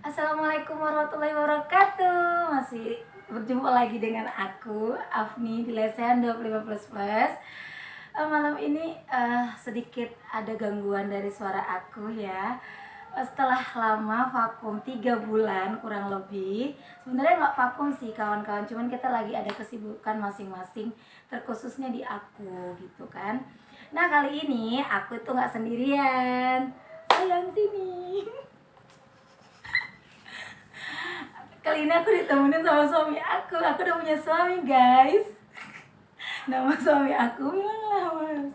Assalamualaikum warahmatullahi wabarakatuh. Masih berjumpa lagi dengan aku, Afni di Lesehan 25 plus plus. Malam ini sedikit ada gangguan dari suara aku ya. Setelah lama vakum 3 bulan kurang lebih. Sebenarnya nggak vakum sih kawan-kawan, cuman kita lagi ada kesibukan masing-masing, terkhususnya di aku gitu kan. Nah kali ini aku itu nggak sendirian. Sayang sini. Kali ini aku ditemenin sama suami aku. Aku udah punya suami, guys. Nama suami aku bilanglah, Mas.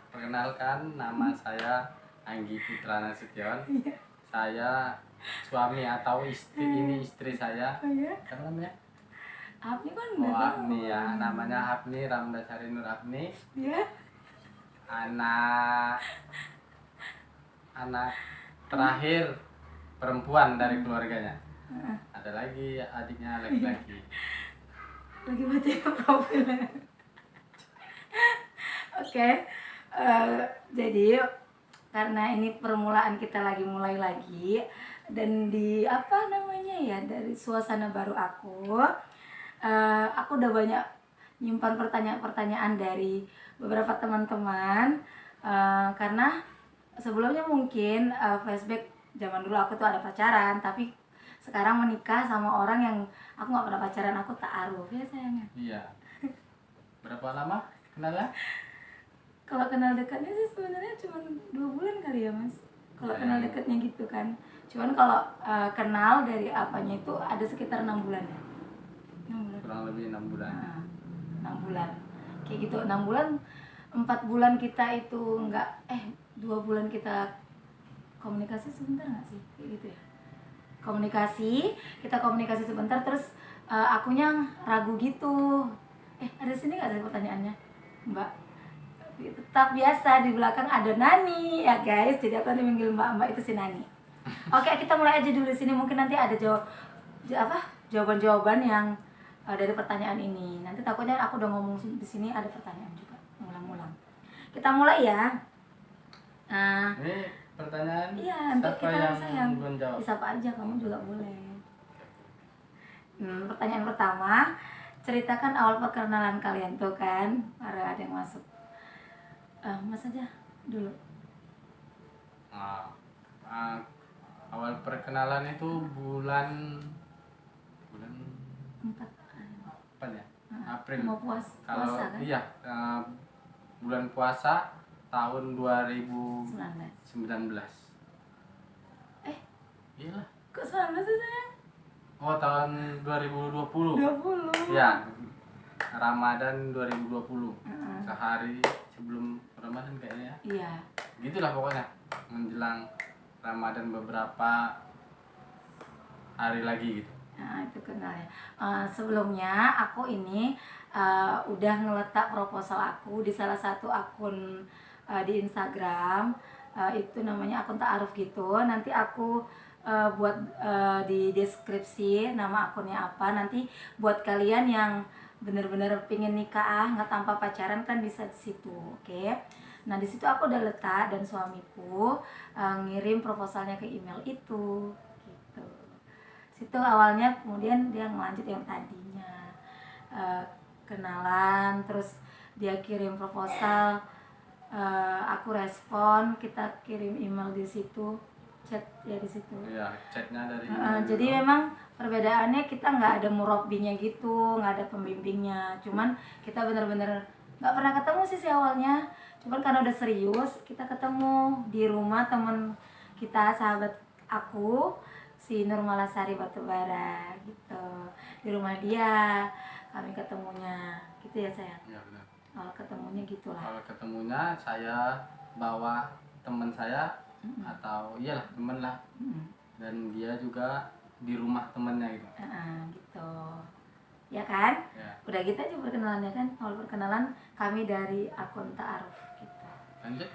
Perkenalkan, nama saya Anggi Putra Nasution. Saya suami atau istri, ini istri saya. Oh ya? Apa namanya? Apni kan Oh, udah tahu. Apni ya. Namanya Apni Ramdasari Nur Apni. Ya. Anak terakhir perempuan dari keluarganya. Ada lagi adiknya laki-laki. Lagi baca profilnya. Oke. Jadi karena ini permulaan kita lagi mulai lagi dan di apa namanya ya, dari suasana baru aku udah banyak nyimpan pertanyaan-pertanyaan dari beberapa teman-teman, karena sebelumnya mungkin flashback zaman dulu aku tuh ada pacaran, tapi sekarang menikah sama orang yang aku nggak pernah pacaran, aku ta'aruf ya sayangnya. Iya. Berapa lama kenalnya? Kalau kenal dekatnya sih sebenarnya cuma 2 bulan kali ya Mas. Kalau Ya, kenal dekatnya gitu kan. Cuman kalau kenal dari apanya itu ada sekitar 6 bulan ya. 6 bulan. kurang lebih 6 bulan. Nah, 6 bulan. Kayak gitu 6 bulan, 4 bulan kita itu enggak 2 bulan kita komunikasi sebentar nggak sih? Kayak gitu ya. Kita komunikasi sebentar terus akunya ragu gitu. Ada sini nggak ada pertanyaannya, Mbak? Tetap biasa di belakang ada Nani ya guys, jadi aku dipanggil Mbak itu si Nani. Oke, kita mulai aja dulu di sini, mungkin nanti ada jawaban-jawaban yang dari pertanyaan ini. Nanti takutnya aku udah ngomong di sini ada pertanyaan juga ngulang-ngulang. Kita mulai ya. Ini pertanyaan Iya, untuk siapa kita yang sayang. belum jawab? Siapa aja, kamu juga boleh. Pertanyaan pertama, ceritakan awal perkenalan kalian tuh kan, ada yang masuk. Mas aja dulu. Awal perkenalan itu bulan 4 apa ya? April. mau Kalau puasa kan? iya, bulan puasa tahun 2019. Iyalah. Kok 19 sih sayang? Oh, tahun 2020. 20. Ya, Ramadan 2020. Sehari sebelum Ramadan kayaknya. Iya. Gitulah pokoknya, menjelang Ramadan beberapa hari lagi gitu. Nah, itu kenal ya. Sebelumnya aku ini udah ngeletak proposal aku di salah satu akun di Instagram, itu namanya akun ta'aruf gitu. Nanti aku buat di deskripsi nama akunnya apa. Nanti buat kalian yang bener-bener pingin nikah nggak tanpa pacaran kan bisa di situ, oke? Nah di situ aku udah letak dan suamiku ngirim proposalnya ke email itu, gitu. Situ awalnya, kemudian dia ngelanjut yang tadinya kenalan, terus dia kirim proposal, aku respon, kita kirim email di situ, chat ya di situ. Iya, chatnya dari Jadi memang perbedaannya kita nggak ada murabbinya gitu, nggak ada pembimbingnya, cuman kita bener-bener nggak pernah ketemu sih awalnya, cuman karena udah serius kita ketemu di rumah temen kita, sahabat aku si Nur Malasari Batubara gitu. Di rumah dia kami ketemunya gitu ya sayang. Iya benar. Kalau ketemunya gitulah. Kalau ketemunya saya bawa teman saya atau iyalah teman lah, dan dia juga di rumah temannya gitu. Gitu ya kan Ya. udah gitu aja perkenalannya kan. Awal perkenalan kami dari akun ta'aruf gitu. Lanjut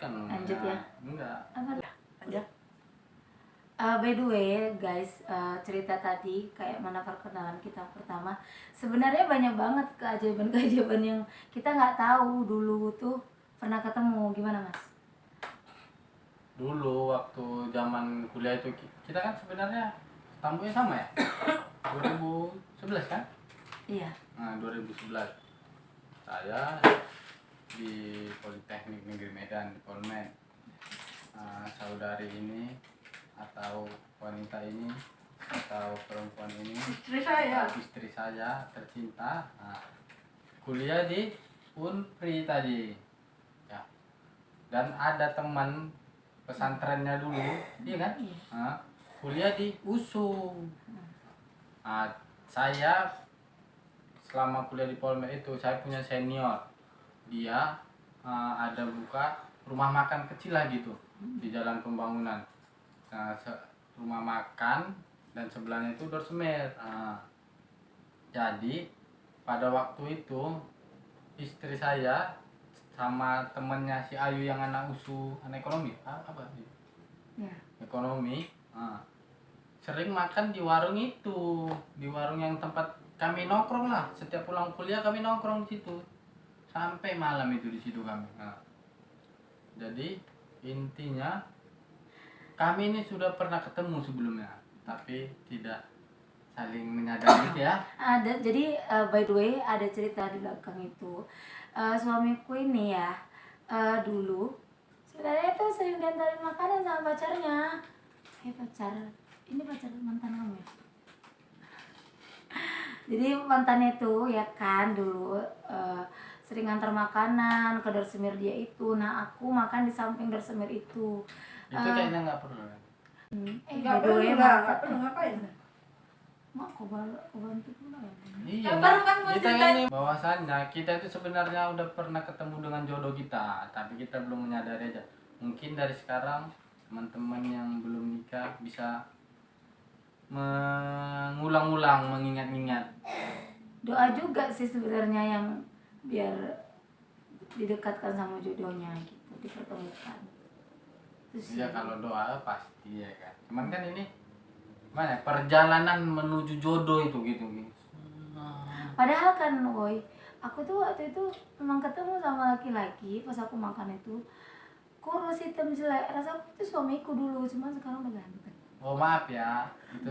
ya. Enggak. Udah. By the way guys, cerita tadi kayak mana perkenalan kita pertama, sebenarnya banyak banget keajaiban-keajaiban yang kita nggak tahu dulu tuh pernah ketemu. Gimana Mas? dulu waktu zaman kuliah itu kita kan sebenarnya tampilnya sama ya. 2011 kan? Iya. Nah, 2011 saya di Politeknik Negeri Medan, di Polmed. Saudari ini atau wanita ini atau perempuan ini istri saya tercinta, kuliah di Unpri tadi ya, dan ada teman pesantrennya dulu, iya kan, kuliah di USU. Saya selama kuliah di Polmed itu saya punya senior, dia ada buka rumah makan kecil lah gitu di Jalan Pembangunan. Rumah makan dan sebelahnya itu dorsemer. Jadi pada waktu itu istri saya sama temennya si Ayu yang anak USU, anak ekonomi apa sih? Ya. Ekonomi. Sering makan di warung itu, di warung yang tempat kami nongkrong lah. Setiap pulang kuliah kami nongkrong di situ sampai malam itu di situ kami. Jadi intinya kami ini sudah pernah ketemu sebelumnya, tapi tidak saling menyadari gitu ya. Ada, jadi by the way ada cerita di belakang itu. Suamiku ini ya, dulu sebenarnya itu sering diantarin makanan sama pacarnya. Ini pacar mantan kamu ya? Jadi mantannya itu ya kan dulu sering antar makanan ke dorsemir dia itu. Nah aku makan di samping dorsemir itu. Itu kayaknya nggak perlu kan? By the way nggak perlu ngapain? Mak kok bantu pula ya? Iya, baru kan mau kita ceritain. ini bahwasannya kita itu sebenarnya udah pernah ketemu dengan jodoh kita, tapi kita belum menyadari aja. Mungkin dari sekarang teman-teman yang belum nikah bisa mengulang-ulang, mengingat-ingat. Doa juga sih sebenarnya yang biar didekatkan sama jodohnya gitu, dipertemukan. Terus Iya, kalau doa pasti ya kan. Cuman kan ini gimana ya, perjalanan menuju jodoh itu gitu. padahal kan woi, aku tuh waktu itu memang ketemu sama laki-laki pas aku makan itu kurus hitam jelek, rasa aku tuh suamiku dulu, cuman sekarang udah ganteng. Oh maaf ya, itu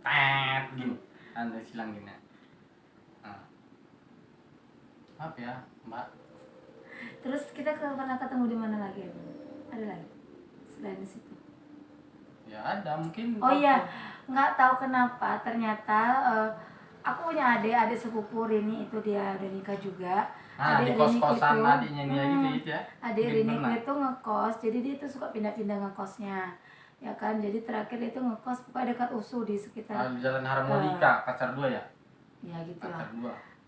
tet gini, anda silang gini. Maaf ya mbak. Terus kita pernah ketemu di mana lagi? Ada lagi selain di situ? Ya ada mungkin. Oh iya, nggak tahu kenapa ternyata aku punya adik sepupu Rini itu dia udah nikah juga. Di Adik kos-kosan itu, adiknya dia gitu ya. adik Mungkin Rini pernah. itu ngekos, jadi dia tuh suka pindah-pindah ngekosnya, ya kan. Jadi terakhir dia tuh ngekos pokoknya dekat USU di sekitar. Jalan Harmonika, Pasar 2 ya? Ya gitulah.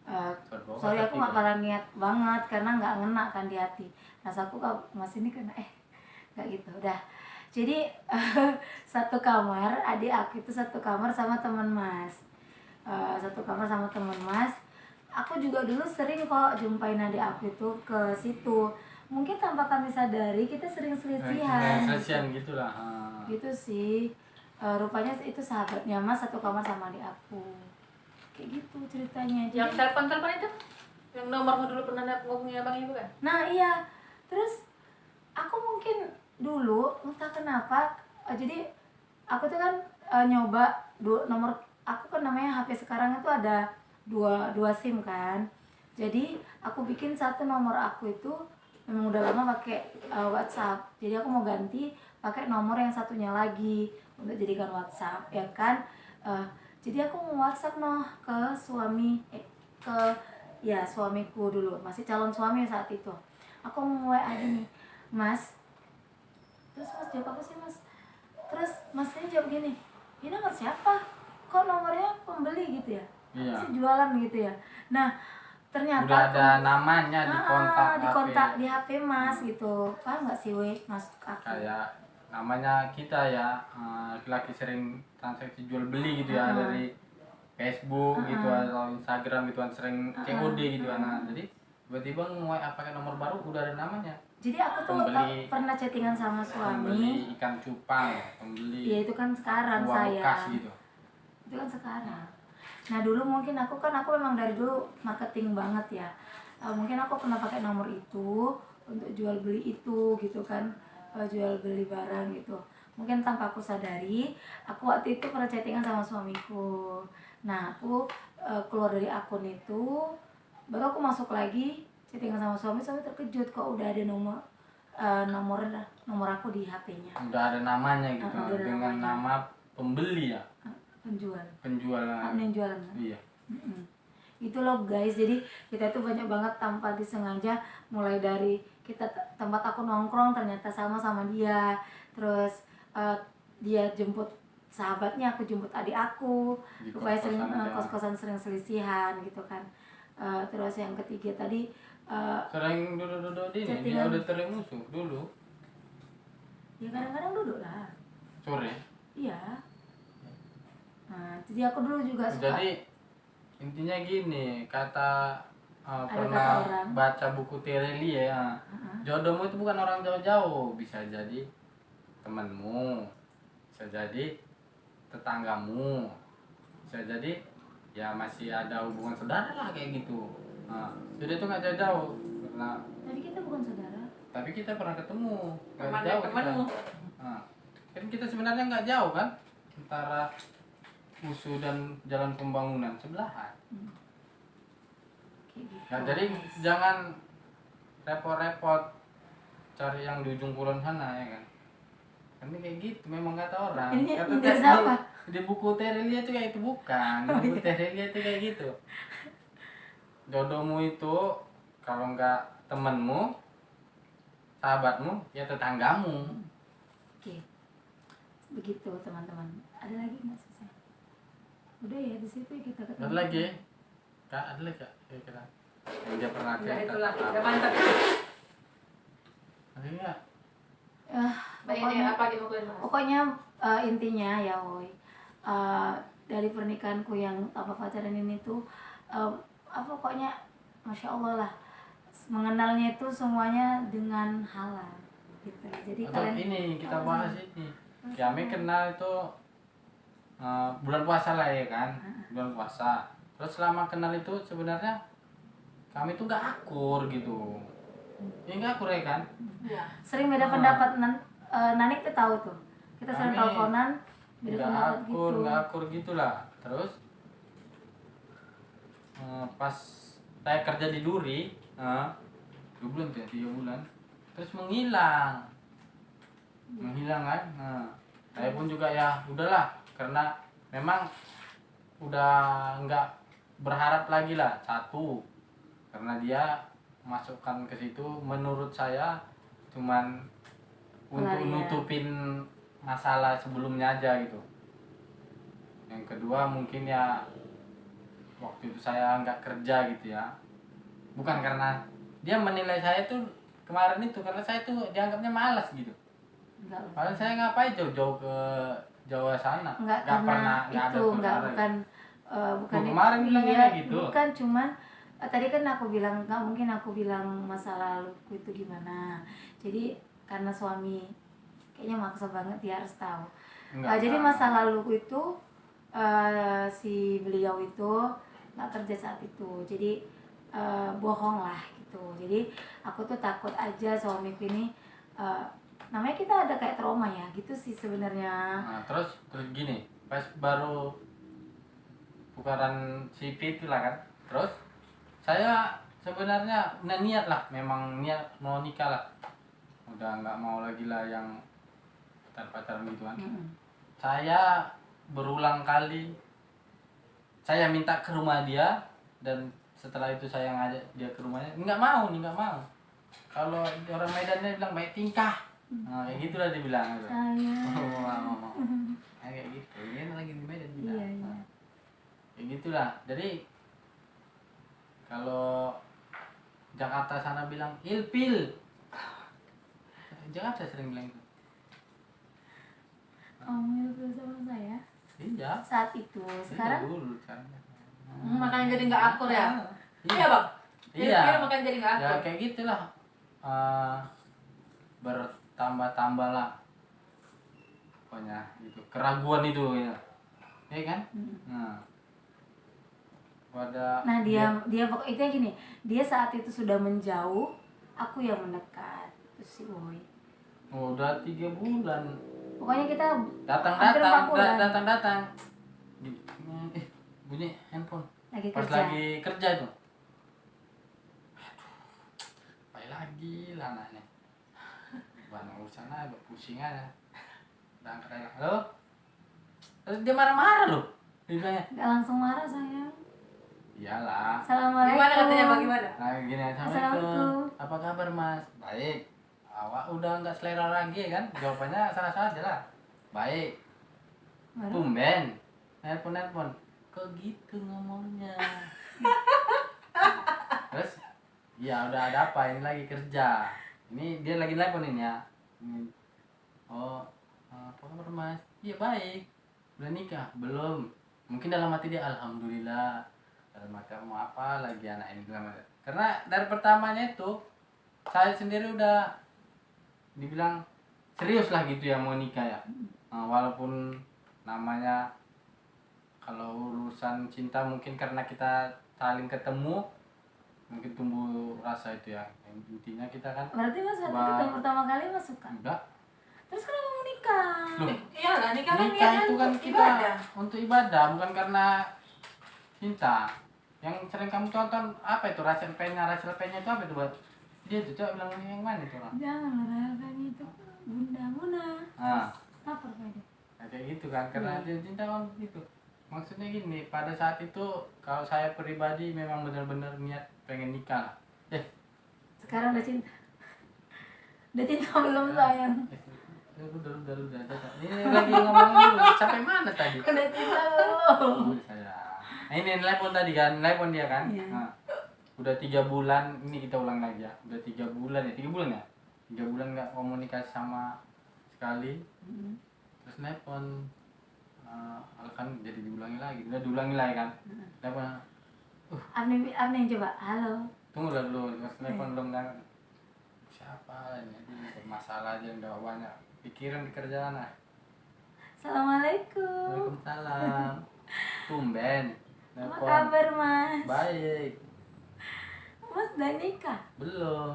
Pasar 2. Sorry aku nggak pernah niat banget karena nggak ngena kan di hati. Rasaku kalau mas ini kena nggak gitu. Udah. Jadi satu kamar, adik aku itu satu kamar sama teman mas. Satu kamar sama teman mas. Aku juga dulu sering kok jumpain adik aku itu ke situ. Mungkin tanpa kami sadari kita sering selisihan. Selisihan gitulah. Gitu sih. Rupanya itu sahabatnya mas satu kamar sama adik aku. Kayak gitu ceritanya. Yang telepon itu? Yang nomormu dulu pernah ngomongin abang ibu kan? Nah iya. Terus aku mungkin dulu entah kenapa jadi aku tuh kan nyoba nomor aku kan, namanya HP sekarang itu ada dua SIM kan. Jadi aku bikin satu nomor aku itu memang udah lama pakai WhatsApp. Jadi aku mau ganti pakai nomor yang satunya lagi untuk jadikan WhatsApp ya kan. Jadi aku mau WhatsApp ke suami suamiku dulu, masih calon suami saat itu. Aku mau WA gini, mas. Terus mas jawab apa sih mas? Terus masnya jawab gini, ini nomor siapa? Kok nomornya pembeli gitu ya? Iya. Masih jualan gitu ya. Nah ternyata udah ada namanya di kontak di HP mas gitu. Paham nggak sih mas aku? Kayak namanya kita ya, laki-laki sering transaksi jual beli gitu ya, dari Facebook gitu atau Instagram gitu kan, sering COD gitu kan. Nah, jadi tiba-tiba nge-WA pakai nomor baru udah ada namanya. Jadi aku tuh Pembeli. pernah chattingan sama Pembeli suami. ikan cupang, pembeli Ya itu kan sekarang uang saya. bekas gitu. Itu kan sekarang. Nah dulu mungkin aku memang dari dulu marketing banget ya. Mungkin aku pernah pakai nomor itu untuk jual beli itu gitu kan. jual beli barang gitu. Mungkin tanpa aku sadari, aku waktu itu pernah chattingan sama suamiku. Nah, aku keluar dari akun itu, baru aku masuk lagi chattingan sama suami terkejut kok udah ada nomor aku di HP-nya. Udah ada namanya gitu, Udah ada dengan namanya. nama pembeli ya, Penjual. penjual. Yang jualan. Iya. Itu loh guys, jadi kita tuh banyak banget tanpa disengaja, mulai dari kita tempat aku nongkrong ternyata sama dia, terus dia jemput sahabatnya, aku jemput adik aku, Di supaya sering kos-kosan dia. kos-kosan sering selisihan gitu kan. Terus yang ketiga tadi Sering duduk-duduk di ini, dia Chattingan. udah musuh dulu ya kadang-kadang duduk lah, sore. iya. Nah, jadi aku dulu juga suka. Jadi intinya gini, kata Ada pernah kata orang. baca buku Terelie ya, jodohmu itu bukan orang jauh-jauh, bisa jadi temanmu, bisa jadi tetanggamu, bisa jadi ya masih ada hubungan saudara lah kayak gitu. Nah, jadi itu nggak jauh-jauh. Nah, Tapi kita bukan saudara. tapi kita pernah ketemu, nggak Teman jauh temanmu. kita. Nah, kan kita sebenarnya nggak jauh kan, antara USU dan Jalan Pembangunan sebelahan. Kayak gitu. Nah, jadi jangan repot-repot cari yang di ujung kulon sana ya kan. Kan kayak gitu memang kata orang. Ini Kata dari siapa? di buku Terelia itu kayak itu bukan. Di buku Terelia itu kayak gitu. Jodohmu itu kalau enggak temenmu, sahabatmu, ya tetanggamu. Oke, begitu teman-teman. Ada lagi nggak sih? Udah ya di situ kita ketemu. Ada lagi? Kak, ada lagi Kak? Kira-kira yang dia pernah Udah cerita. itulah, udah mantap. Ada nggak? Baik, ini apa gitu kan? Pokoknya intinya ya woi, dari pernikahanku yang tanpa pacaran ini tuh pokoknya masya Allah lah, mengenalnya itu semuanya dengan halal gitu. Jadi Atau kalian ini kita bahas ini. Kami kenal itu bulan puasa lah ya kan, bulan puasa. Terus selama kenal itu sebenarnya kami tuh nggak akur gitu. Ya nggak akur ya kan? Iya. sering beda pendapat. Nanik tuh tahu tuh, kita sering Kami teleponan beda nggak pendapat akur, gitu. nggak akur gitulah. Terus pas saya kerja di Duri, 2 bulan tuh ya, 3 bulan. Terus menghilang kan. Nah, saya pun juga ya udahlah, karena memang udah nggak berharap lagi lah. Satu, karena dia masukkan ke situ menurut saya cuman untuk Pelarian. nutupin masalah sebelumnya aja gitu. Yang kedua mungkin ya waktu itu saya nggak kerja gitu ya, bukan karena dia menilai saya tuh kemarin itu karena saya tuh dianggapnya malas gitu. Enggak loh. Padahal saya ngapain jauh-jauh ke Jawa sana, Enggak nggak karena pernah, nggak ada itu enggak saudara. bukan bukan Tuh, kemarin itu. bilangnya Iya, kayak gitu. bukan cuman tadi kan aku bilang nggak mungkin aku bilang masa laluku itu gimana. Jadi karena suami kayaknya maksa banget dia harus tahu. Jadi masa laluku itu si beliau itu nggak kerja saat itu, jadi bohong lah gitu. Jadi aku tuh takut aja suamiku ini namanya kita ada kayak trauma ya gitu sih sebenarnya. Nah, terus gini, pas baru tukaran CV itu lah kan, terus saya sebenarnya niat lah, memang niat mau nikah lah, udah nggak mau lagi lah yang pacaran gitu kan. Saya berulang kali saya minta ke rumah dia, dan setelah itu saya ngajak dia ke rumahnya, nggak mau. Kalau orang Medan dia bilang baik tingkah, nah, kayak gitulah dia bilang gitu. Mau. Kayak gitu, dia lagi di Medan bilang. Iya. Nah, kayak gitulah. Jadi kalau Jakarta sana bilang ilpil, Jakarta sering bilang itu. Kamu itu sama saya Iya. saat itu, sekarang Dulu kan. Makanya jadi nggak akur ya? Iya. Iya bang. Iya. Dia makanya jadi nggak Ya akur. kayak gitulah. Bertambah lah. Pokoknya itu keraguan itu ya. Iya kan? Nah. nah dia pokok itu gini, dia saat itu sudah menjauh, aku yang mendekat itu si boy. Udah 3 bulan. Pokoknya kita Datang hampir 4 bulan. datang. Bunyi handphone. Lagi Pas kerja. lagi kerja itu. Baik lagi lah anaknya. Banyak urusan aja, pusing aja. Udah angkat aja. Halo? Terus dia marah-marah loh. Dia bilangnya, Nggak langsung marah sayang. iyalah. Assalamualaikum. Gimana katanya bagaimana? Nah gini, Assalamualaikum. Assalamualaikum. Apa kabar mas? Baik. Awak udah nggak selera lagi ya kan? Jawabannya salah-salah aja lah. Baik. Baru? Tumben. Nelpon. Kok gitu ngomongnya? Terus, ya udah ada apa? Ini lagi kerja. Ini dia lagi nelpon ini ya. Ini. Oh, apa kabar mas? Iya baik. Udah nikah? Belum. Mungkin dalam hati dia alhamdulillah. Dalam hati mau apa lagi anak ini dalam hati. Karena dari pertamanya itu saya sendiri udah dibilang serius lah gitu ya mau nikah ya. Nah, walaupun namanya kalau urusan cinta mungkin karena kita saling ketemu mungkin tumbuh rasa itu ya. Yang intinya kita kan Berarti mas waktu Wah. ketemu pertama kali mas suka. enggak. Terus kenapa mau nikah? Loh, Iya lah, nikah kan nikah itu kan untuk kita ibadah. untuk ibadah bukan karena cinta. Yang sering kamu tonton apa itu Rachel Pennya itu apa itu buat dia tuh coba bilang yang mana itu orang. Jangan rasanya itu bunda Muna. Nah, Apa beda? kayak gitu kan karena dia cinta kan gitu. Maksudnya gini, pada saat itu kalau saya pribadi memang benar-benar niat pengen nikah. Sekarang udah cinta. Udah cinta belum sayang? Udah. Ini lagi ngomongin dulu sampai mana tadi? Udah cinta belum? Saya. Nah, ini telepon tadi kan, telepon dia kan. Iya. Nah, udah 3 bulan, ini kita ulang lagi ya. Udah 3 bulan ya, 3 bulan ya. 3 bulan nggak komunikasi sama sekali. Terus telepon, kan jadi diulangi lagi, udah diulangi lagi kan. Telepon, Abne yang coba. Halo. tunggu dulu, terus telepon belum kan. Siapa ini? Masalah aja yang udah banyak. Pikiran di kerjaan lah. Assalamualaikum. Waalaikumsalam. Tumben. Apa Telepon. kabar mas? Baik. Mas udah nikah? Belum.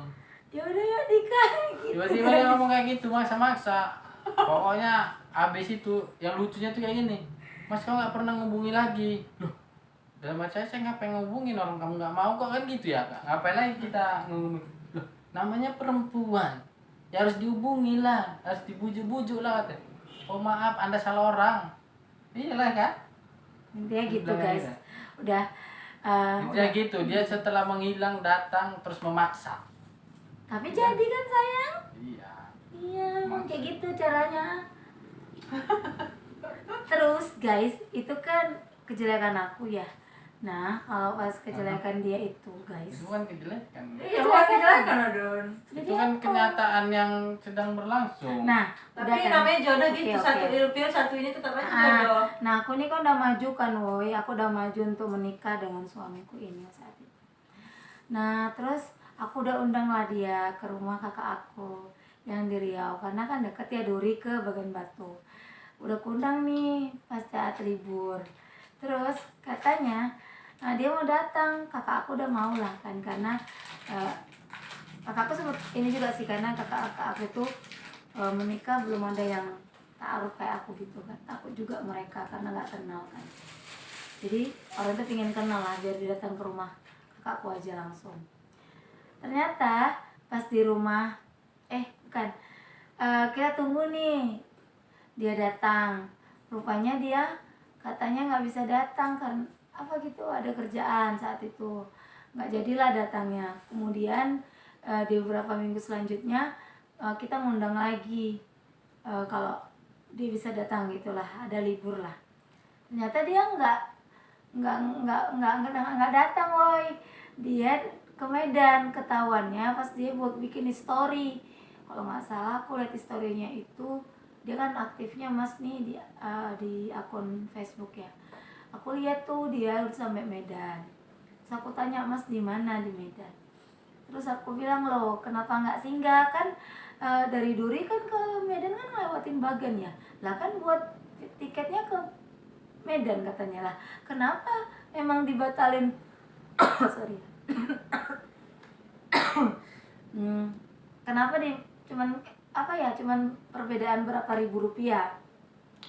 Ya udah yuk nikah gitu. Tiba-tiba dia ngomong kayak gitu, maksa-maksa. Pokoknya abis itu yang lucunya tuh kayak gini. Mas kamu nggak pernah ngubungi lagi. Loh, dalam hati saya ngapain ngubungin orang kamu nggak mau kok kan gitu ya. Ngapain lagi kita ngubungin? Loh, namanya perempuan. Ya harus dihubungi lah, harus dibujuk-bujuk lah katanya. Oh maaf, Anda salah orang. Iyalah kan? Intinya gitu Bilang guys. aja. Udah. Intinya gitu, dia setelah menghilang datang terus memaksa. Tapi jadi kan sayang? Iya. Iya, emang kayak gitu caranya. Terus guys, itu kan kejelekan aku ya. Nah, kalau pas kejelekan dia itu guys. Itu kan kejelekan. Iya, bukan kejelekan Adon. Itu kan kenyataan yang sedang berlangsung. Nah, Tapi udah kan? namanya jodoh Oke, gitu, oke. satu ilfil, satu ini tetap aja jodoh. Nah, aku ini kan udah maju kan, woi. Aku udah maju untuk menikah dengan suamiku ini saat itu. Nah, terus aku udah undang lah dia ke rumah kakak aku yang di Riau. Karena kan deket ya Duri ke Bagan Batu. Udah kundang nih pas saat libur. Terus katanya, nah dia mau datang. Kakak aku udah mau lah kan. Karena kakakku sebut ini juga sih. Karena kakak aku tuh menikah belum ada yang ta'aruf kayak aku gitu kan. Takut juga mereka karena nggak kenal kan. Jadi orang tuh pengen kenal lah biar dia datang ke rumah kakakku aja langsung. Ternyata pas di rumah bukan, kita tunggu nih dia datang. Rupanya dia katanya nggak bisa datang karena apa gitu, ada kerjaan saat itu, nggak jadilah datangnya. Kemudian di beberapa minggu selanjutnya kita ngundang lagi kalau dia bisa datang gitulah, ada libur lah. Ternyata dia nggak datang, woi. Dia ke Medan, ketahuannya pas dia buat bikin story. Kalau nggak salah aku lihat storynya itu dia kan aktifnya mas nih di akun Facebook ya. Aku lihat tuh dia udah sampai Medan. Terus aku tanya, mas di mana di Medan? Terus aku bilang, loh kenapa nggak singgah kan dari Duri kan ke Medan kan ngelewatin Bagan ya. Lah kan buat tiketnya ke Medan katanya lah. Kenapa emang dibatalin? Sorry. Kenapa cuman apa ya, cuman perbedaan berapa ribu rupiah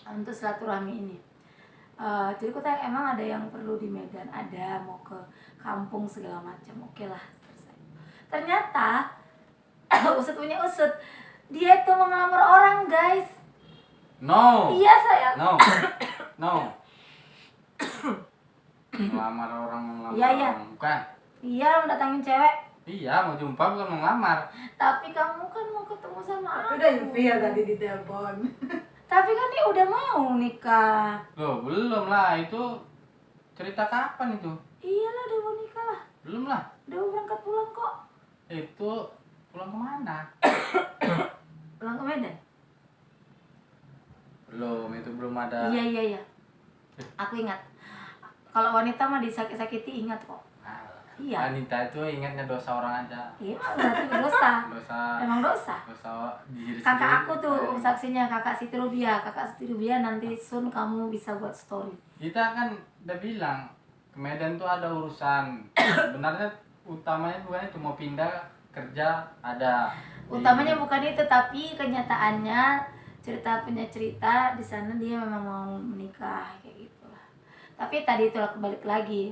untuk silaturahmi ini. Jadi aku tanya emang ada yang perlu di Medan, ada mau ke kampung segala macam, oke lah selesai. Ternyata usut punya usut, dia itu mau ngelamar orang guys. No. Iya sayang. No. No. Melamar orang. Iya, iya. Orang. Bukan. Iya, mendatangin cewek. Iya, mau jumpa bukan melamar. Tapi kamu kan mau ketemu sama aku. Udah ilfil tadi di telepon. Tapi kan dia udah mau nikah. Loh, belum lah. Itu cerita kapan itu? Iyalah udah mau nikah lah. Belum lah. Udah mau berangkat pulang kok. Itu pulang kemana? Pulang ke Medan? Belum, itu belum ada. Iya. Aku ingat. Kalau wanita mah disakiti ingat kok. Alah. Iya. Wanita itu ingatnya dosa orang aja. Iya, berarti dosa. Dosa. Emang dosa. Dosa diri sendiri. Kakak aku tuh saksinya, kakak Siti Rubia. Kakak Siti Rubia nanti soon kamu bisa buat story. Kita kan udah bilang ke Medan tuh ada urusan. Sebenarnya utamanya bukan itu, mau pindah kerja ada. Utamanya bukan itu, tapi kenyataannya punya cerita di sana dia memang mau menikah kayak gitulah. Tapi tadi itulah kebalik lagi,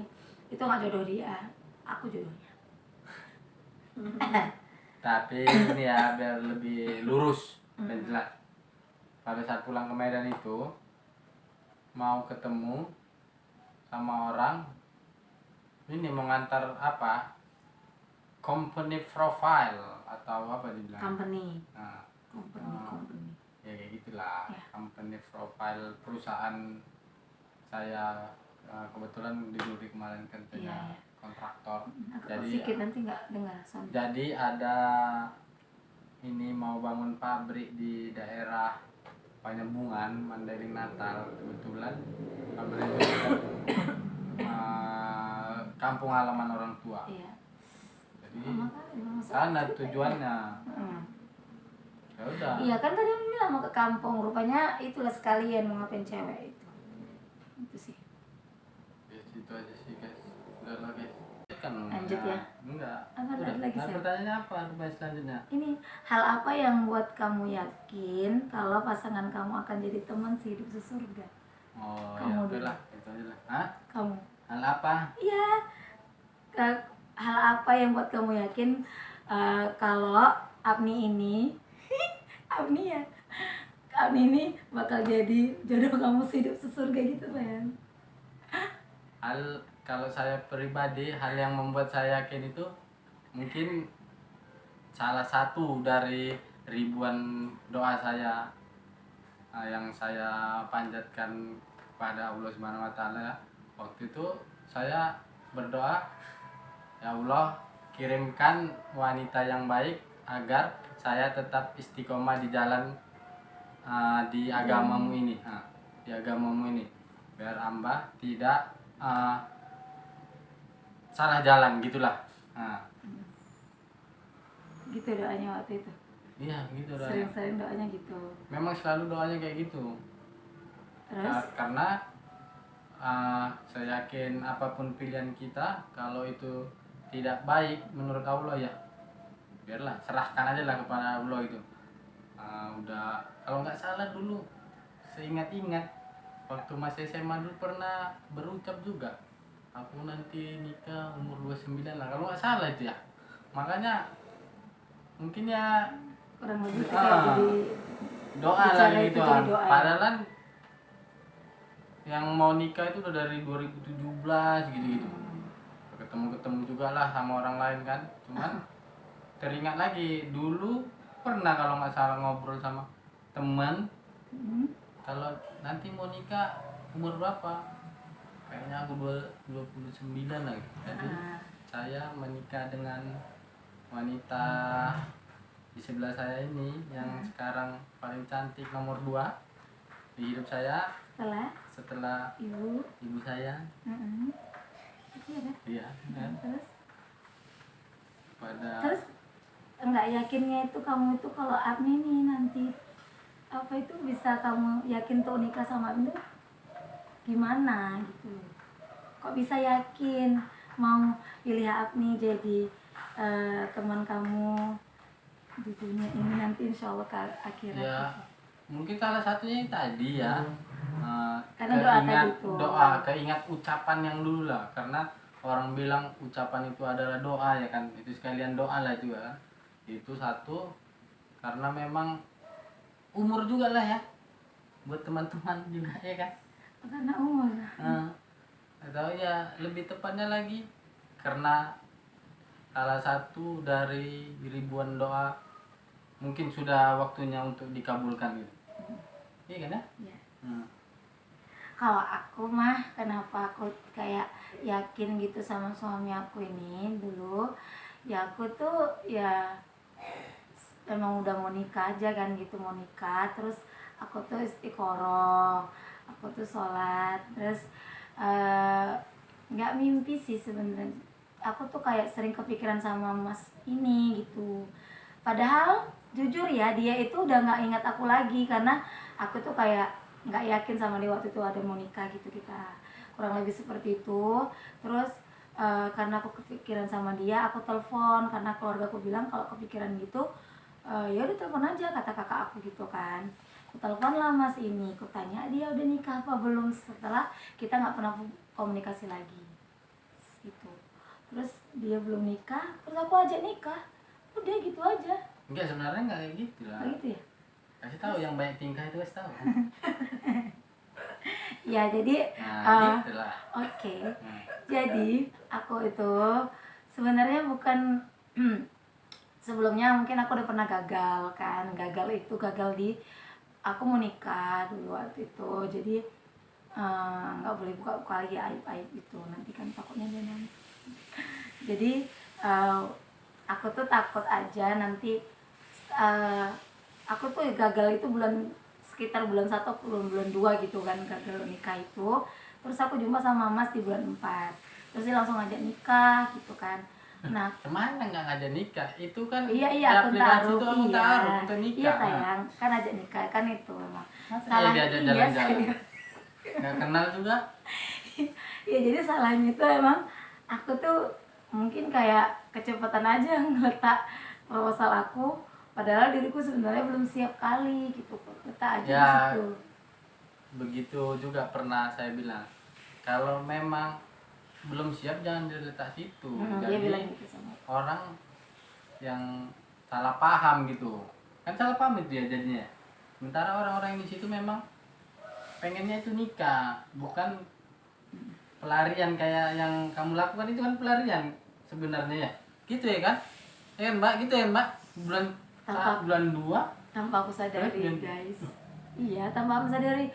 itu nggak jodoh dia, aku jodohnya. Tapi ini ya biar lebih lurus dan jelas. Pada saat pulang ke Medan itu mau ketemu sama orang, ini mau ngantar apa? Company profile atau apa dibilang? Company, Nah, company. ya kayak gitulah. Ya. Company profile perusahaan saya, kebetulan di Duri kemarin kerjanya Iya, iya. kontraktor. Agak Jadi sedikit nanti nggak dengar sound. Jadi ada ini mau bangun pabrik di daerah Panyembungan, Mandailing Natal. Kebetulan pabrik itu kampung halaman orang tua. Iya. Jadi Makanya sana tujuannya. Ya udah. Iya kan tadi aku bilang mau ke kampung, rupanya itulah sekalian mau ngapain cewek itu. Itu sih. Ya situ aja sih guys. Udah lah guys. Kan Lanjut ya? Enggak. Apa Udah. lagi, Nah, Sam? pertanyaannya apa? Pertanyaan selanjutnya. Ini hal apa yang buat kamu yakin kalau pasangan kamu akan jadi teman sehidup sesurga? Oh, Kamu ya udah dulu. lah, itu aja lah. Hah? Kamu? Hal apa? Iya. Hal apa yang buat kamu yakin kalau Abni ini, Abni ya, Abni ini bakal jadi jodoh kamu sehidup sesurga gitu sayang? Kalau saya pribadi, hal yang membuat saya yakin itu mungkin salah satu dari ribuan doa saya yang saya panjatkan kepada Allah Subhanahu wa taala. Waktu itu saya berdoa, ya Allah, kirimkan wanita yang baik agar saya tetap istiqomah di jalan di agamamu ini, di agamamu ini, biar hamba tidak salah jalan gitulah. Gitu doanya waktu itu. Iya gitu doanya. Sering-sering doanya gitu. Memang selalu doanya kayak gitu. Terus? Karena saya yakin apapun pilihan kita, kalau itu tidak baik menurut Allah ya biarlah, serahkan aja lah kepada Allah itu. Udah, kalau nggak salah dulu seingat-ingat waktu masih SMA dulu pernah berucap juga, aku nanti nikah umur 29 lah kalau nggak salah itu ya. Makanya mungkin ya Kurang lebih kayak jadi doa lah bicara itu gitu jadi doa ya. padahal kan yang mau nikah itu udah dari 2017 gitu-gitu. Ketemu juga lah sama orang lain kan, cuman teringat lagi dulu pernah kalau nggak salah ngobrol sama teman, kalau nanti mau nikah umur berapa, kayaknya aku 29 lagi. Jadi saya menikah dengan wanita di sebelah saya ini yang sekarang paling cantik nomor 2 di hidup saya setelah ibu saya. Iya kan? Iya kan? Terus enggak yakinnya itu kamu itu kalau Abni nih nanti apa itu bisa kamu yakin tuh nikah sama Abni tuh gimana gitu? Kok bisa yakin mau pilih Abni jadi teman kamu di dunia ini nanti insya Allah ke akhirat. Ya mungkin salah satunya yang tadi ya. Karena doa Keingat tadi tuh. keingat ucapan yang dulu lah, karena orang bilang ucapan itu adalah doa ya kan, itu sekalian doa lah juga kan. Itu satu, karena memang umur juga lah ya buat teman-teman juga ya kan. Karena umur. Atau ya lebih tepatnya lagi karena salah satu dari ribuan doa mungkin sudah waktunya untuk dikabulkan gitu. Iya kan ya? Ya. Hmm. Kalau aku mah kenapa aku kayak yakin gitu sama suami aku ini dulu, ya aku tuh ya emang udah mau nikah aja kan gitu, mau nikah terus aku tuh istiqoroh, aku tuh sholat, terus nggak mimpi sih sebenarnya, aku tuh kayak sering kepikiran sama mas ini gitu, padahal jujur ya dia itu udah nggak ingat aku lagi karena aku tuh kayak nggak yakin sama dia waktu itu ada mau nikah gitu, kita kurang lebih seperti itu. Terus karena aku kepikiran sama dia aku telepon karena keluarga aku bilang kalau kepikiran gitu ya udah telepon aja kata kakak aku gitu kan. Aku telepon lah mas ini, aku tanya dia udah nikah apa belum setelah kita nggak pernah komunikasi lagi gitu. Terus dia belum nikah, terus aku ajak nikah, udah gitu aja. Enggak, sebenarnya enggak kayak gitu lah. Kayak gitu ya. Kasih tahu yang banyak tingkah itu kasih tahu. Ya jadi Gitu lah. Oke. Jadi aku itu sebenarnya bukan sebelumnya mungkin aku udah pernah gagal kan. Gagal itu gagal di aku mau nikah dulu waktu itu. Jadi nggak boleh buka-buka lagi aib-aib itu, nanti kan takutnya dia nangis. Jadi aku tuh takut aja nanti aku tuh gagal itu sekitar bulan 1 bulan 2 gitu kan, gagal nikah itu. Terus aku jumpa sama mas di bulan 4, terus dia langsung ngajak nikah gitu kan. Nah Kemana nggak ngajak nikah? Itu kan iya di akun aplikasi taruh, itu akun iya taruh untuk nikah. iya sayang, kan ajak nikah kan itu memang Masa salah dia diajak iya jalan-jalan? sayang. Nggak kenal juga. Ya jadi salahnya itu emang aku tuh mungkin kayak kecepatan aja ngeletak proposal aku, padahal diriku sebenarnya belum siap kali gitu, letak aja Ya, di situ. begitu juga pernah saya bilang. Kalau memang belum siap jangan diletak situ. Dia bilang Jadi gitu sama aku. orang yang salah paham gitu. Kan salah paham itu ya jadinya. Sementara orang-orang yang di situ memang pengennya itu nikah, bukan pelarian kayak yang kamu lakukan. Itu kan pelarian sebenarnya ya. Gitu ya kan? Ya kan Mbak, gitu ya Mbak. Bulan Tanpa- bulan 2 Tanpa aku sadari Pelarian. guys, iya tanpa aku sadari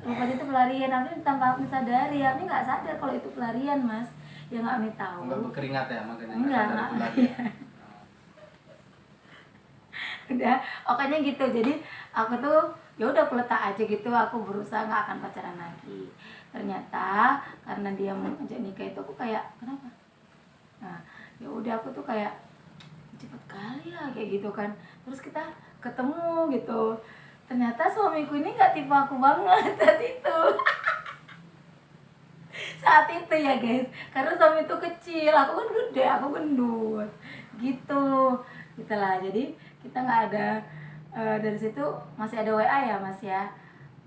rupanya itu pelarian. Aku tanpa aku sadari, aku nggak sadar kalau itu pelarian mas, ya nggak nih tahu. enggak berkeringat ya makanya Enggak, sadar enggak. itu pelarian. Udah pokoknya gitu. Jadi aku tuh ya udah aku letak aja gitu, aku berusaha nggak akan pacaran lagi. Ternyata karena dia mau ngajak nikah itu aku kayak kenapa, nah ya udah aku tuh kayak cepet kali ya kayak gitu kan. Terus kita ketemu gitu, ternyata suamiku ini nggak tipe aku banget saat itu. Saat itu ya guys, karena suami itu kecil, aku kan gede, aku gendut gitu gitulah. Jadi kita nggak ada dari situ masih ada WA ya mas ya.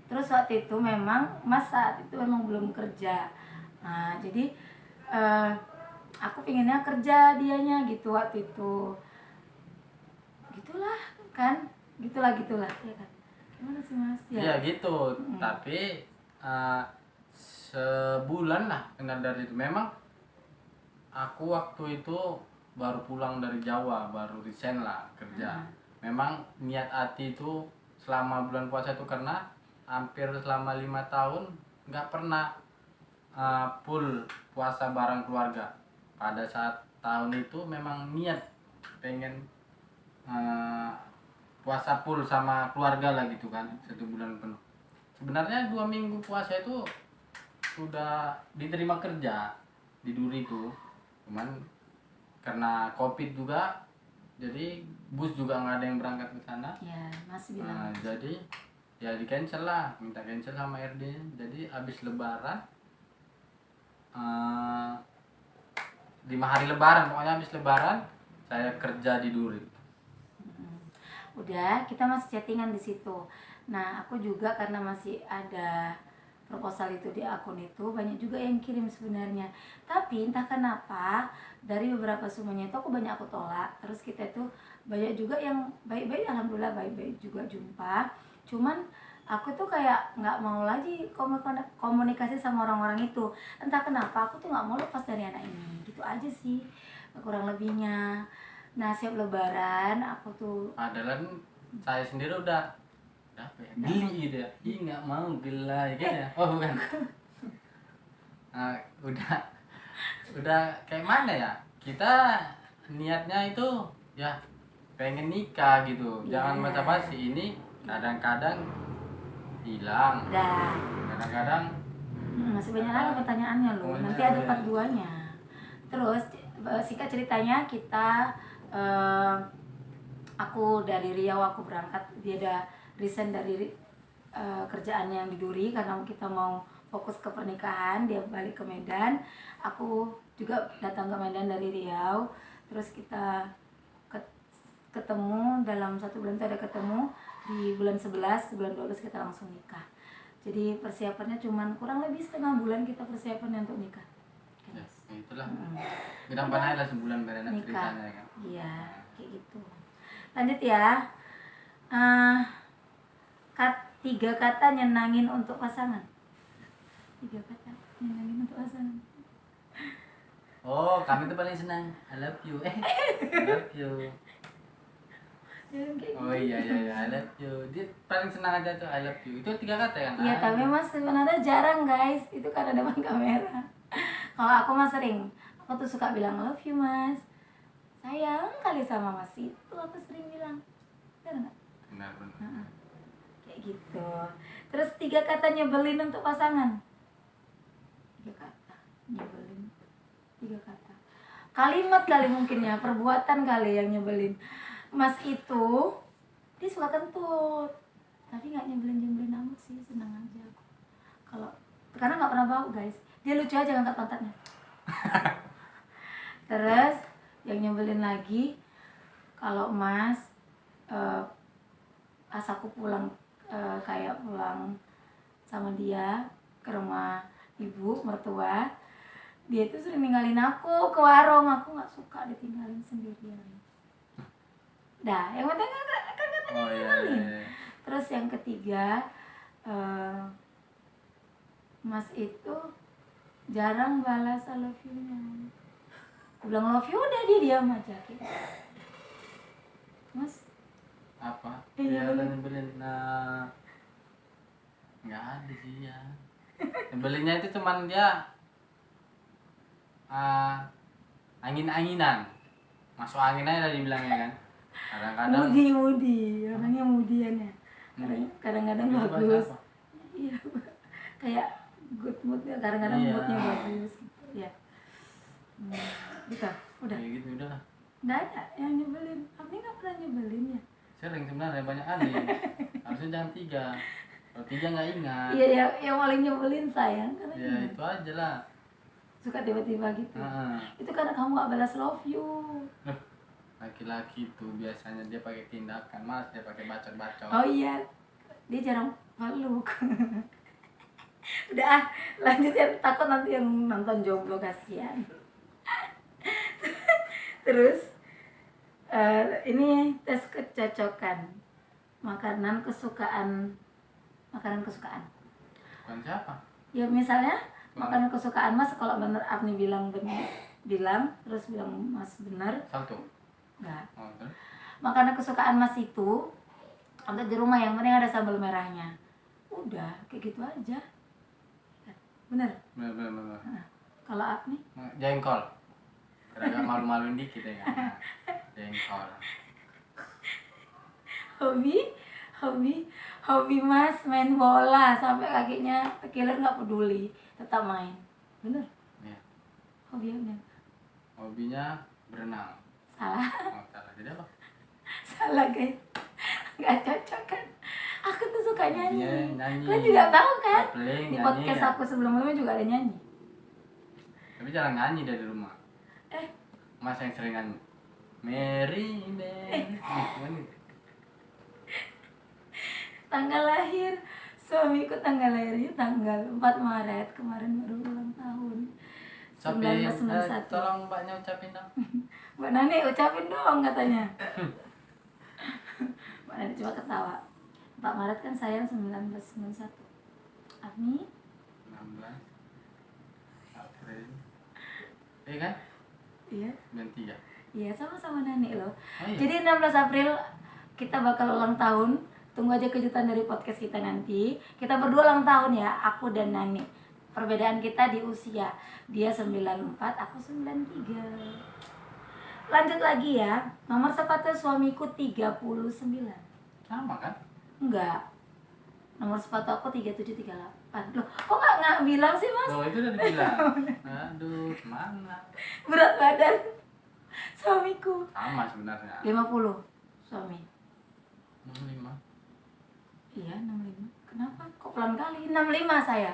Terus waktu itu memang mas saat itu memang belum kerja. Nah jadi aku pinginnya kerja dianya gitu waktu itu, gitulah kan, gitulah ya kan. Gimana sih mas Ya gitu, tapi sebulan lah kenal dari itu. Memang aku waktu itu baru pulang dari Jawa, baru resign lah kerja. Memang niat hati itu selama bulan puasa itu karena hampir selama 5 tahun nggak pernah full puasa bareng keluarga. Pada saat tahun itu memang niat pengen puasa full sama keluarga lah gitu kan, 1 bulan penuh. Sebenarnya 2 minggu puasa itu sudah diterima kerja di Duri itu, cuman karena COVID juga jadi bus juga nggak ada yang berangkat ke sana. ya mas bilang. Jadi ya di cancel lah, minta cancel sama RD. Jadi habis lebaran 5 hari lebaran, pokoknya habis lebaran saya kerja di Duri Udah, kita masih chattingan di situ. Nah, aku juga karena masih ada proposal itu di akun itu, banyak juga yang kirim sebenarnya. Tapi entah kenapa dari beberapa semuanya itu aku banyak aku tolak. Terus kita itu banyak juga yang baik-baik, alhamdulillah baik-baik juga jumpa. Cuman aku tuh kayak nggak mau lagi komunikasi sama orang-orang itu. Entah kenapa aku tuh nggak mau lepas dari anak ini. Gitu aja sih kurang lebihnya. Nah, siap lebaran aku tuh Padahal saya sendiri udah apa ya, geli gitu ya. Ih nggak mau gila ya kan ya. Oh bukan. Nah, udah kayak mana ya, kita niatnya itu ya pengen nikah gitu, jangan Iya. basa-basi. Ini kadang-kadang hilang, dah. kadang-kadang Masih banyak lagi pertanyaannya loh. Nanti ada part 2-nya. Terus singkat ceritanya kita aku dari Riau aku berangkat, dia ada resign dari kerjaannya yang di Duri karena kita mau fokus ke pernikahan, dia balik ke Medan, aku juga datang ke Medan dari Riau. Terus kita ketemu dalam 1 bulan itu ada ketemu di bulan 11, bulan 12 kita langsung nikah. Jadi persiapannya cuman kurang lebih setengah bulan kita persiapannya untuk nikah. ya, itulah. Gampang aja lah sebulan berenak Nikah. ceritanya kan. Iya, kayak gitu. Lanjut ya. 3 kata nyenangin untuk pasangan. 3 kata nyenangin untuk pasangan. Oh, kami tuh paling senang I love you. I love you. Jangan kayak Oh iya I love you. Dia paling senang aja tuh I love you. Itu 3 kata kan? Iya, tapi mas sebenarnya jarang guys, itu karena depan kamera. Kalau aku mas sering, aku tuh suka bilang love you mas, sayang kali sama mas, itu aku sering bilang, benar nggak? Benar. Kayak gitu. Terus 3 kata nyebelin untuk pasangan. 3 kata nyebelin, 3 kata. Kalimat kali mungkin ya, perbuatan kali yang nyebelin. Mas itu dia suka kentut, tapi nggak nyebelin amat sih, senang aja aku. Kalau karena nggak pernah bau guys, dia lucu aja ngangkat pantatnya. Terus yang nyebelin lagi kalau mas pas aku pulang kayak pulang sama dia ke rumah ibu mertua, dia tuh sering ninggalin aku ke warung, aku nggak suka ditinggalin sendirian. Dah, yang penting kan Oh iya. Terus yang ketiga, mas itu jarang balas I love you-nya. Aku bilang love you, udah dia diam aja gitu. Mas, Apa? Iya, Dia nyebelin. Nah, nggak ada sih ya. Nyebelinnya itu cuman dia angin-anginan, masuk angin aja lah dibilangnya kan. Kadang-kadang Mudi, orangnya mudian ya. Kadang-kadang Itu bahasa bagus. apa? Iya, kayak good moodnya, kadang-kadang Iya. moodnya bagus gitu ya. Gitu, udah. Ya gitu udah lah. Nggak ada yang nyebelin. Abi nggak pernah nyebelin ya. Sering sebenarnya banyak kali. Harusnya jangan 3. Kalau 3 nggak ingat. Iya, yang paling nyebelin sayang karena Ya itu aja lah. suka tiba-tiba gitu. Heeh. Itu karena kamu nggak balas love you. Loh, laki-laki itu biasanya dia pakai tindakan, mas dia pakai bacot-bacot. Oh iya, dia jarang peluk. Udah lanjut ya, takut nanti yang nonton jomblo kasihan. Terus ini tes kecocokan makanan kesukaan. Bukan siapa? Ya misalnya makanan kesukaan mas, kalau bener Apni bilang terus bilang mas bener, Satu. enggak. Oh, terus? Makanan kesukaan mas itu untuk di rumah yang penting ada sambal merahnya. Udah kayak gitu aja. Bener. Bener. Kalau Apni Jengkol. Agak malu-maluin dikit ya kan. Nah, jengkol. hobi mas main bola sampai kakinya tekiler, nggak peduli, tetap main. Bener. Iya. Hobinya Hobinya berenang. salah. Oh, salah. Jadi apa? Salah guys, nggak cocok kan. Aku tuh suka nyanyi. Hobinya nyanyi. Kalian juga tahu kan, Paling di nyanyi podcast ya. aku sebelumnya juga ada nyanyi. Tapi jarang nyanyi dari rumah. Eh Mas yang sering nyanyi. Mary, Mary. Gimana? tanggal lahir suamiku, tanggal lahirnya tanggal 4 Maret, kemarin baru ulang tahun. Ucapin, 1991. tolong mbaknya ucapin dong. Mbak Nani ucapin dong katanya. Mbak Nani cuma ketawa. 4 Maret kan saya 1991. Ami 16 April. Kan? iya 93. iya sama-sama Nani loh. Oh, iya. Jadi 16 April kita bakal ulang tahun. Tunggu aja kejutan dari podcast kita nanti. Kita berdua ulang tahun ya, aku dan Nani. Perbedaan kita di usia. Dia 94, aku 93. Lanjut lagi ya. Nomor sepatu suamiku 39. Sama kan? Enggak. Nomor sepatu aku 3738. Loh, kok nggak bilang sih, Mas? Oh, itu udah dibilang. Aduh, mana? Berat badan suamiku Sama sebenarnya. 50 suami. 65. Iya, 65. Kenapa? Kok pelan kali? 65 saya.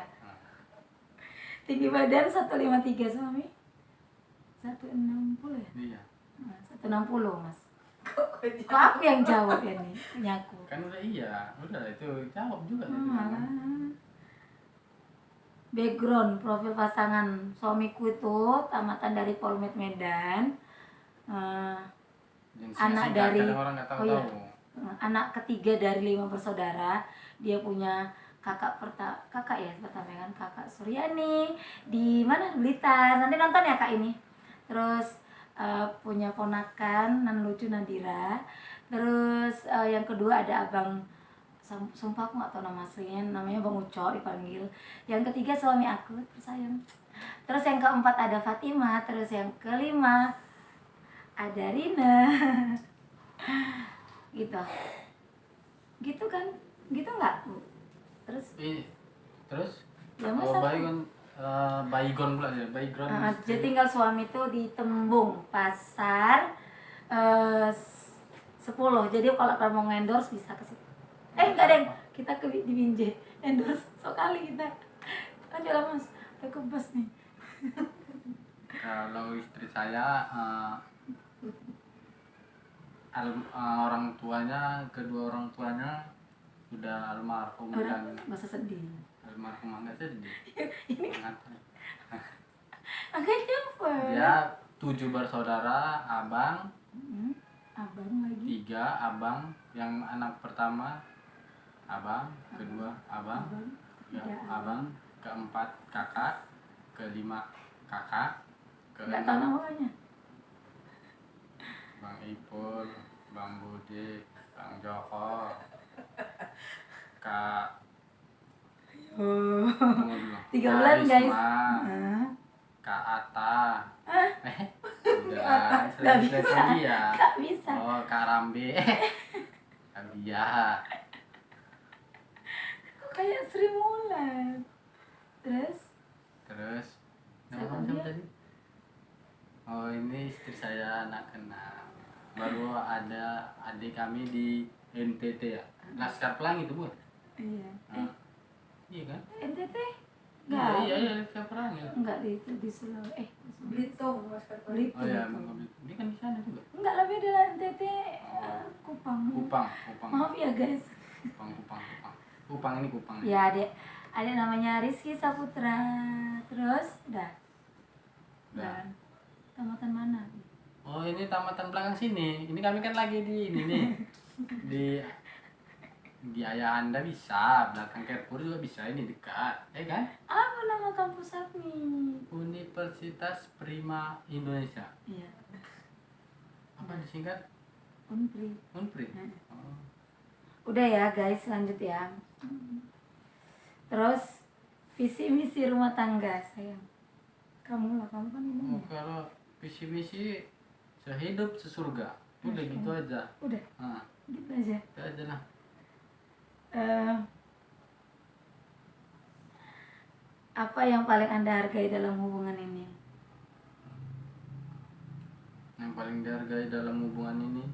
Tinggi badan 153 suami. 160 ya? Iya. Nah, 160, Mas. Kok Kok aku yang jawab ya nih? Nyaku. Kan udah iya, udah itu jawab juga tadi. Malah. Background profil pasangan suamiku itu tamatan dari Polmed Medan. Yang Anak singkat, dari kadang orang nggak tahu. oh iya, anak ketiga dari 5 bersaudara. Dia punya kakak ya pertama kan, kakak Suryani di mana, Blitar. Nanti nonton ya kak ini. Terus punya ponakan nan lucu, Nadira. Terus yang kedua ada abang, sumpah aku nggak tahu nama aslinya, namanya Bang Uco dipanggil. Yang ketiga suami aku tersayang. Terus yang keempat ada Fatima. Terus yang kelima ada Rina. Gitu kan, gitu nggak Bu? Terus Terus ya oh, masa baygon pula ya, baygon. jadi tinggal suami tuh di Tembung Pasar 10. Jadi kalau kamu mau endorse bisa ke situ. Enggak deh, kita ke di Binjai endorse sekali kita. Lanjut lah Mas, udah kebas nih. Kalau istri saya orang tuanya, kedua orang tuanya sudah almarhum dan Masa sedih. almarhum enggak sedih. Ini Mengatakan, agak cepet. dia 7 bersaudara, abang Abang lagi. 3 abang, yang anak pertama abang, kedua abang, ya, abang, keempat kakak, kelima kakak, Nggak tahu keenam namanya. Bang Ipul, Bang Budi, Bang Joko, Kak Oh. tunggu dulu. 3 Kak bulan guys. Risma, Kak Ata, Nggak udah bisa. ya. Nggak bisa. Oh, Kak Rambe, Kak Bia. Kok kayak Sri Mulat. Terus Nama Siapa siapa dia? tadi? Oh, ini istri saya, anak keenam. Baru ada adik kami di NTT ya, Laskar Pelangi itu Bu. iya. Iya kan? NTT? Iya, Enggak. iya, Laskar Pelangi. Enggak di Sulawesi. Belitung, Mas Kartoni. Belitung. Oh ya, itu. ini kan di sana juga. Enggak, lebih dari NTT Kupang. Kupang. Maaf ya guys. Kupang ini Kupang. Ya ada namanya Rizky Saputra. Terus udah. Udah. Tamatan mana? Oh, ini tamatan belakang sini. Ini kami kan lagi di ini nih. Di ayah Anda bisa, belakang Carrefour juga bisa, ini dekat. Kan? Apa nama kampus Agni? Universitas Prima Indonesia. Iya. Apa disingkat? Unpri. Unpri. Oh. Udah ya guys, lanjut ya. Terus visi misi rumah tangga sayang. Kamu kan ini. Oh, kalau visi misi sehidup sesurga. Udah gitu aja. Udah, Nah, gitu aja. itu aja lah. Apa yang paling Anda hargai dalam hubungan ini? Yang paling dihargai dalam hubungan ini,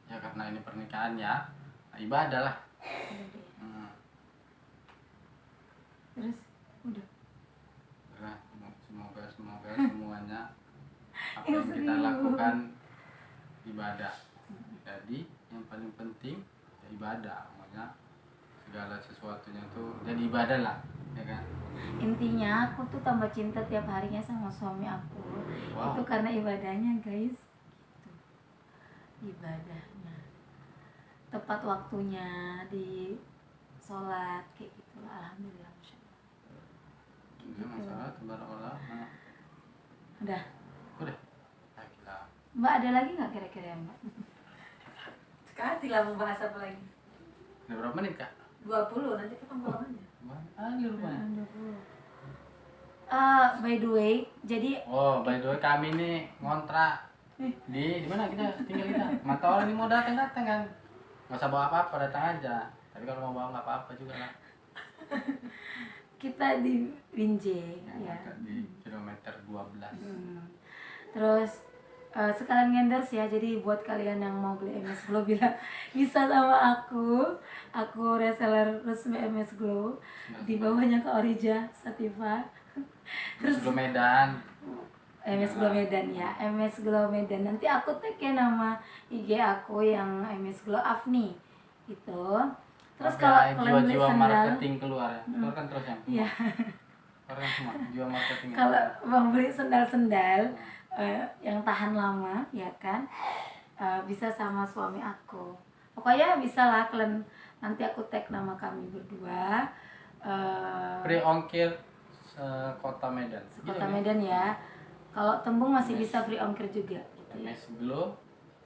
ya karena ini pernikahan ya, ibadah lah. Terus udah. Nah, semoga semuanya apa yang kita serius. lakukan ibadah. Jadi yang paling penting ya ibadah, makanya segala sesuatunya tuh jadi ibadah lah, ya kan? Intinya aku tuh tambah cinta tiap harinya sama suami aku. Wow. Itu karena ibadahnya guys, gitu. Ibadahnya tepat waktunya di sholat kayak gitu lah. Alhamdulillah, Masya Allah. Ini masalah tabarakallah. Nah, Udah, udah. Nah, kita Mbak ada lagi nggak kira-kira ya, Mbak? Sekali lah mau bahas apa lagi? udah berapa menit kak? 20, nanti kita pulang aja. Di rumahnya. By the way, jadi Oh, by the way kami nih ngontrak di mana kita tinggal kita. Mata orang ini mau datang kan. Nggak usah bawa apa-apa, datang aja. Tapi kalau mau bawa nggak apa-apa juga lah. kita di Binjai Ya, ya. di kilometer 12. Terus sekalian endorse ya, jadi buat kalian yang mau beli MS Glow bilang bisa sama aku reseller resmi MS Glow, di bawahnya Kak Orija Sativa. Terus ke Medan. MS Glow Medan ya, MS Glow Medan. Nanti aku tag ya nama IG aku yang MS Glow Afni itu. Terus Tapi kalau ya, kalian beli jiwa-jiwa sandal, marketing keluar ya. Keluar kan terus yang. iya. Keluar kan semua jiwa marketing. Kalau mau beli sendal-sendal yang tahan lama ya kan, bisa sama suami aku. Pokoknya bisa lah kalian, nanti aku tag nama kami berdua. Free ongkir kota Medan. Kota Medan ya. Kalau Tembung masih bisa free ongkir juga. Gitu ya. MS Glow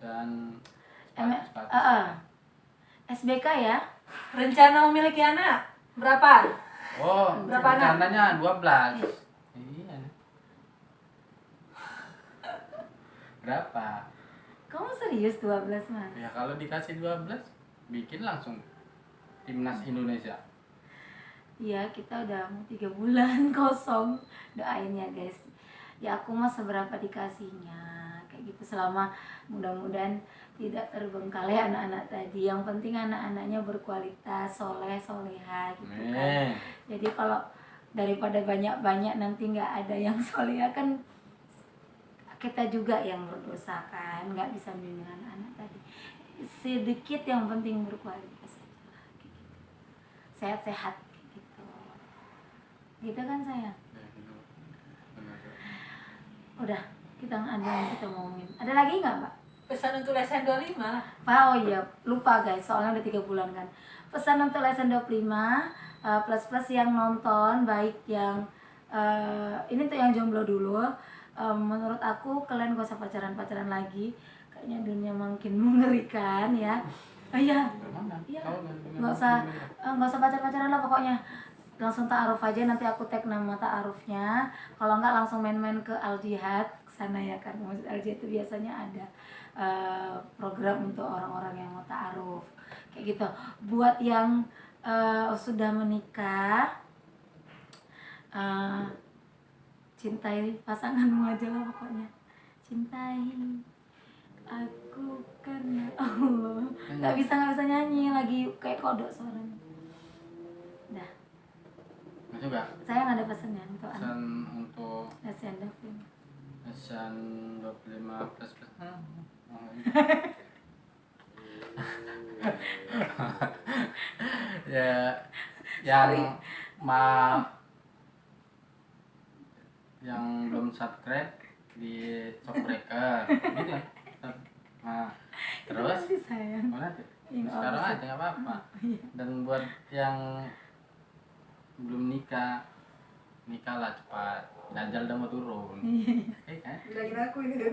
dan M- sepatu. SBK ya. Rencana memiliki anak berapa? Oh, Berapa anak? rencananya 12. Iya. Berapa? Kamu serius 12 Mas? Ya kalau dikasih 12, bikin langsung timnas Indonesia. Iya, kita udah mau 3 bulan kosong. Doain ya guys. Ya aku mah seberapa dikasihnya kayak gitu, selama mudah-mudahan tidak terbengkalai anak-anak tadi. Yang penting anak-anaknya berkualitas, soleh soleha gitu kan. Jadi kalau daripada banyak-banyak nanti nggak ada yang soleha kan, kita juga yang berdosa kan, nggak bisa melindungi anak-anak tadi. Sedikit yang penting berkualitas aja lah, kayak gitu. Sehat-sehat kayak gitu. Gitu kan sayang? Udah, kita ada yang kita ngomongin. Ada lagi nggak Mbak? Pesan untuk lesen 25 lah. Oh iya, lupa guys, soalnya udah 3 bulan kan. Pesan untuk lesson 25, plus-plus yang nonton, baik yang ini tuh yang jomblo dulu. Menurut aku kalian gak usah pacaran-pacaran lagi. Kayaknya dunia makin mengerikan ya. Iya, nggak usah pacar-pacaran lah pokoknya. Langsung ta'aruf aja, nanti aku tag nama ta'arufnya. Kalau nggak langsung main-main ke Al Jihad sana ya kan. Masjid Al Jihad itu biasanya ada program untuk orang-orang yang mau ta'aruf kayak gitu. Buat yang sudah menikah, cintai pasanganmu aja lah pokoknya. Cintai aku karena Allah. Nggak bisa nyanyi lagi, kayak kodok suaranya. Dah. Juga. Saya nggak ada pesannya untuk anak. Pesan untuk Lesan Davin. lesan 25 plus. Ya, yang yang belum subscribe di Shopbreaker gitu ya. Nah, terus Nanti sayang. mana tuh? Iya, Sekarang oh, aja nggak apa-apa. Dan buat yang belum nikah lah cepat, dajal udah mau turun. Kan? Bilangin aku ini.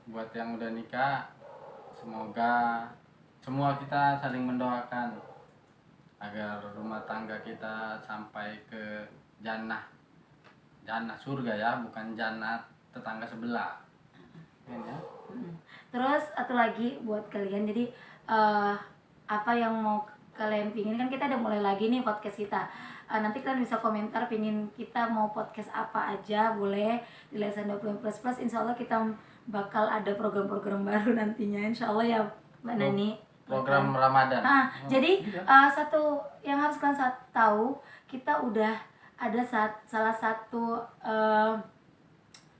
Buat yang udah nikah, semoga semua kita saling mendoakan agar rumah tangga kita sampai ke jannah surga ya, bukan jannah tetangga sebelah. Ya? Terus atau lagi buat kalian, jadi apa yang mau kalian pingin, kan kita udah mulai lagi nih podcast kita. Nanti kalian bisa komentar pingin kita mau podcast apa aja, boleh di Lesan 20 plus plus. Insya Allah kita bakal ada program-program baru nantinya, insya Allah ya Mbak Nani. Program Ramadan. Jadi satu yang harus kalian tahu, kita udah ada salah satu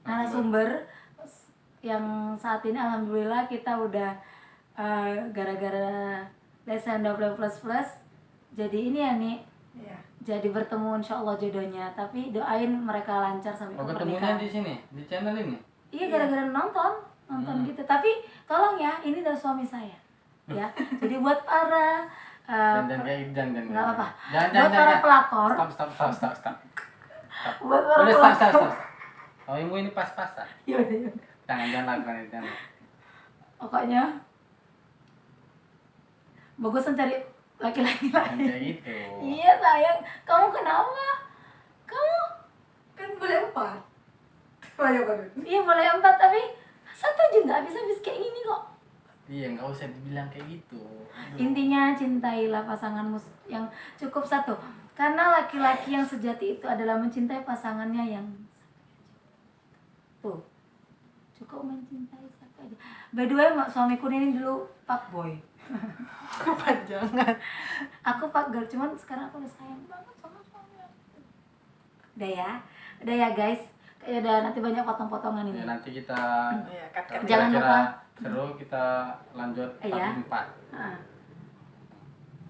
narasumber yang saat ini alhamdulillah kita udah gara-gara lesson 20 plus jadi ini ya nih, Iya. jadi bertemu insya Allah jodohnya. Tapi doain mereka lancar sampai Oh, ke ketemunya pernikahan. di sini, di channel ini. Iya, gara-gara nonton gitu. Tapi tolong ya, ini dari suami saya ya. Jadi buat para Dan kayak gitu, jangan. nggak apa-apa. Jangan. Buat para pelakor, Stop. buat para Udah, pelakor. stop. Oh, ini pas-pasan. Yaudah. Jangan lakukan itu. Jangan. Pokoknya bagusan cari laki-laki Jangan lain. kayak gitu. Iya sayang, kamu kenapa? Kamu Kan boleh 4. Ayo kan. iya boleh 4 tapi satu aja nggak habis kayak gini kok. Iya, nggak usah dibilang kayak gitu. Aduh. Intinya cintailah pasanganmu yang cukup satu. Karena laki-laki yang sejati itu adalah mencintai pasangannya yang tuh. Cukup mencintai satu aja. By the way, suamiku ini dulu fuckboy. Kepanjangan. Aku fuckgirl, cuman sekarang aku udah sayang banget sama suami aku. Udah ya guys. Kayak udah nanti banyak potong-potongan ini. Ya, nanti kita Iya, cut. kalau Jangan kira-kira lupa. seru kita lanjut Iya. part 4. Ah.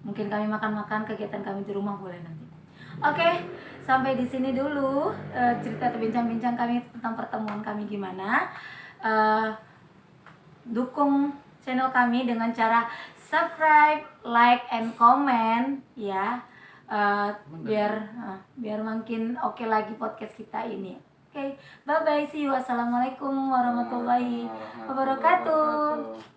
Mungkin kami makan-makan, kegiatan kami di rumah boleh nanti. Oke, sampai di sini dulu cerita atau bincang-bincang kami tentang pertemuan kami gimana. Dukung channel kami dengan cara subscribe, like, and comment ya. Biar makin oke lagi podcast kita ini. Oke, bye bye, see you. Assalamualaikum warahmatullahi wabarakatuh.